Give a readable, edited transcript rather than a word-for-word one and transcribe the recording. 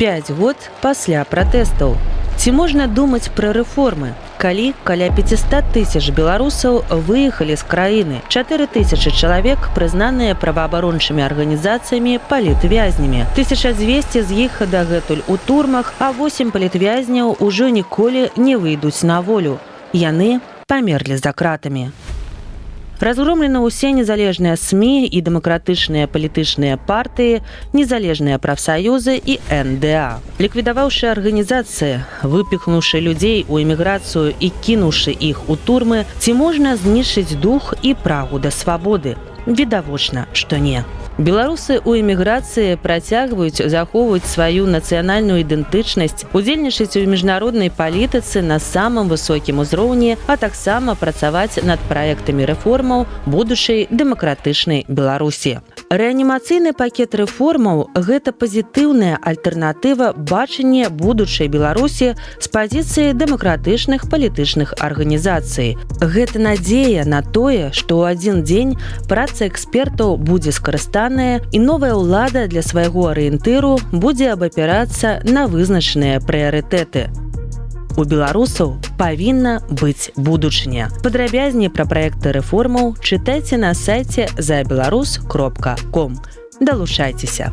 5 год пасля пратэстаў. Ці можна думаць пра рэформы, калі каля 500 тысяч беларусаў выехалі з краіны, 4000 чалавек прызнаныя праваабарончымі арганізацыямі палітвязнямі, 1200 з іх дагэтуль у турмах, а 8 палітвязняў ужо ніколі не выйдуць на волю. Яны памерлі за кратамі. Разгромлены ўсе незалежныя СМІ і дэмакратычныя палітычныя партыі, незалежныя прафсаюзы і НДА. Ліквідаваўшы арганізацыі, выпіхнуўшы людзей у эміграцыю і кінуўшы іх у турмы, ці можна знішчыць дух і прагу да свабоды? Відавочна, што не. Беларусы ў эміграцыі працягваюць захоўваць сваю нацыянальную ідэнтычнасць, удзельнічаць у міжнароднай палітыцы на самым высокім узроўні, а таксама працаваць над праектамі рэформаў будучай дэмакратычнай Беларусі. Рэанімацыйны пакет рэформаў – гэта пазітыўная альтэрнатыва бачання будучай Беларусі з пазіцыі дэмакратычных палітычных арганізацый. Гэта надзея на тое, што ў адзін дзень праца экспертаў будзе скарыстаная і новая ўлада для свайго арыентыру будзе абапірацца на вызначаныя прыярытэты. У беларусаў павінна быць будучыня. Падрабязней пра праекты рэформаў чытайце на сайце zabelorus.com. Далучайцеся!